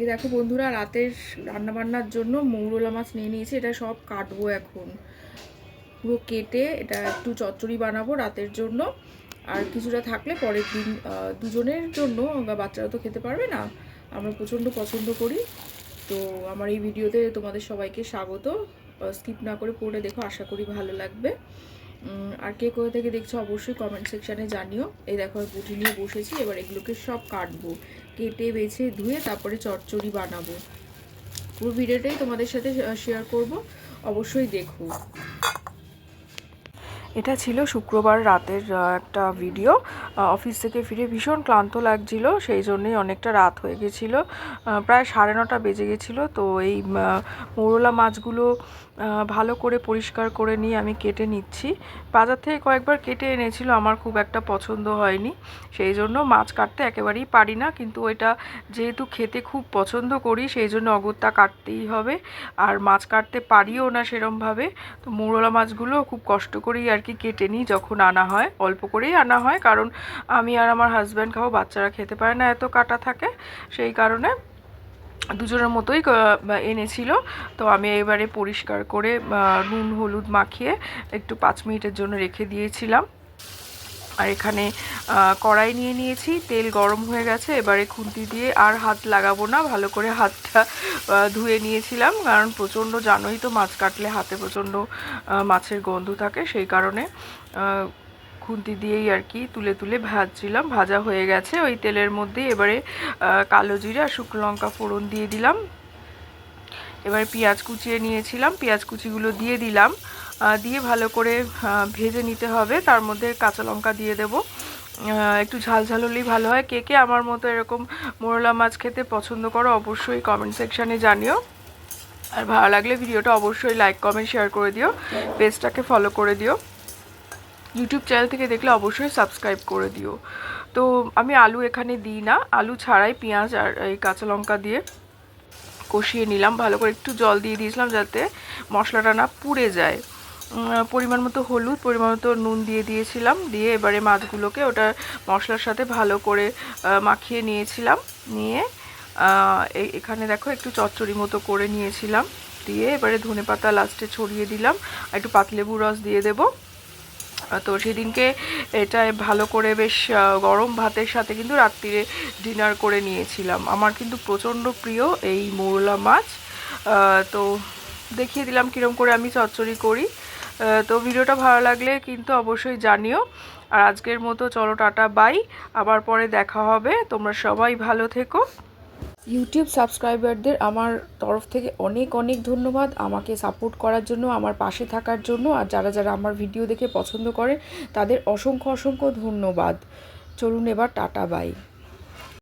এই দেখো বন্ধুরা, রাতের রান্নাবান্নার জন্য মৌরলা মাছ নিয়ে নিয়েছি। এটা সব কাটবো এখন, পুরো কেটে এটা একটু চচ্চড়ি বানাবো রাতের জন্য। আর কিছুটা থাকলে পরের দিন দুজনের জন্য, বাচ্চারা তো খেতে পারবে না, আমরা প্রচণ্ড পছন্দ করি। তো আমার এই ভিডিওতে তোমাদের সবাইকে স্বাগত। স্কিপ না করে পড়ে দেখো, আশা করি ভালো লাগবে। আর কে কোথা থেকে দেখছো অবশ্যই কমেন্ট সেকশানে জানিও। এই দেখো বুটি নিয়ে বসেছি, এবার এগুলোকে সব কাটবো, কেটে বেছে ধুয়ে তারপরে চচ্চড়ি বানাবো। পুরো ভিডিওটাই তোমাদের সাথে শেয়ার করব, অবশ্যই দেখো। এটা ছিল শুক্রবার রাতের একটা ভিডিও। অফিস থেকে ফিরে ভীষণ ক্লান্ত লাগছিল, সেই জন্যই অনেকটা রাত হয়ে গেছিলো, প্রায় 9:30 বেজে গেছিলো। তো এই মৌরলা মাছগুলো ভালো করে পরিষ্কার করে নিয়ে আমি কেটে নিচ্ছি। বাজার থেকে কয়েকবার কেটে এনেছিল, আমার খুব একটা পছন্দ হয়নি, সেই জন্য মাছ কাটতে একেবারেই পারি না। কিন্তু এটা যেহেতু খেতে খুব পছন্দ করি, সেই জন্য অগত্যা কাটতেই হবে। আর মাছ কাটতে পারিও না সেরমভাবে। তো মৌরলা মাছগুলো খুব কষ্ট করেই আর কি কেটে নিই যখন আনা হয়, অল্প করেই আনা হয়, কারণ আমি আর আমার হাজব্যান্ড খাবো, বাচ্চারা খেতে পারে না এত কাটা থাকে, সেই কারণে দুজনের মতোই এনেছিল। তো আমি এবারে পরিষ্কার করে নুন হলুদ মাখিয়ে একটু 5 মিনিটের জন্য রেখে দিয়েছিলাম। আর এখানে কড়াই নিয়ে নিয়েছি, তেল গরম হয়ে গেছে। এবারে খুন্তি দিয়ে আর হাত লাগাবো না, ভালো করে হাতটা ধুয়ে নিয়েছিলাম, কারণ প্রচণ্ড, জানোই তো মাছ কাটলে হাতে প্রচণ্ড মাছের গন্ধ থাকে, সেই কারণে খুন্তি দিয়েই আর কি তুলে তুলে ভাজছিলাম। ভাজা হয়ে গেছে, ওই তেলের মধ্যেই এবারে কালো জিরে আর শুকনো লঙ্কা ফোড়ন দিয়ে দিলাম। এবারে পেঁয়াজ কুচিয়ে নিয়েছিলাম, পেঁয়াজ কুচিগুলো দিয়ে দিলাম, দিয়ে ভালো করে ভেজে নিতে হবে। তার মধ্যে কাঁচা লঙ্কা দিয়ে দেব, একটু ঝাল ঝাল হলেই ভালো হয়। কে কে আমার মতো এরকম মোরলা মাছ খেতে পছন্দ করো অবশ্যই কমেন্ট সেকশানে জানিও। আর ভালো লাগলে ভিডিওটা অবশ্যই লাইক কমেন্ট শেয়ার করে দিও, পেজটাকে ফলো করে দিও, ইউটিউব চ্যানেল থেকে দেখলে অবশ্যই সাবস্ক্রাইব করে দিও। তো আমি আলু এখানে দিই না, আলু ছাড়াই পেঁয়াজ আর এই কাঁচা লঙ্কা দিয়ে কষিয়ে নিলাম ভালো করে। একটু জল দিয়ে দিয়েছিলাম যাতে মশলাটা না পুড়ে যায়। পরিমাণ মতো হলুদ, পরিমাণ মতো নুন দিয়ে দিয়েছিলাম, দিয়ে এবারে মাছগুলোকে ওটা মশলার সাথে ভালো করে মাখিয়ে নিয়েছিলাম। নিয়ে এখানে দেখো একটু চচ্চড়ি মতো করে নিয়েছিলাম, দিয়ে এবারে ধনেপাতা লাস্টে ছড়িয়ে দিলাম, একটু পাতলেবুর রস দিয়ে দেবো। তো সেদিনকে এটা ভালো করে বেশ গরম ভাতের সাথে কিন্তু রাত্রিরে ডিনার করে নিয়েছিলাম। আমার কিন্তু প্রচণ্ড প্রিয় এই মৌরলা মাছ। তো দেখিয়ে দিলাম কীরকম করে আমি চচ্চড়ি করি। তো ভিডিওটা ভালো লাগলে কিন্তু অবশ্যই জানিও। আর আজকের মতো চলো টাটা বাই, আবার পরে দেখা হবে। তোমরা সবাই ভালো থেকো। ইউটিউব সাবস্ক্রাইবারদের আমার তরফ থেকে অনেক অনেক ধন্যবাদ, আমাকে সাপোর্ট করার জন্য, আমার পাশে থাকার জন্য। আর যারা যারা আমার ভিডিও দেখে পছন্দ করে তাদের অসংখ্য অসংখ্য ধন্যবাদ। চলুন এবার টাটা বাই।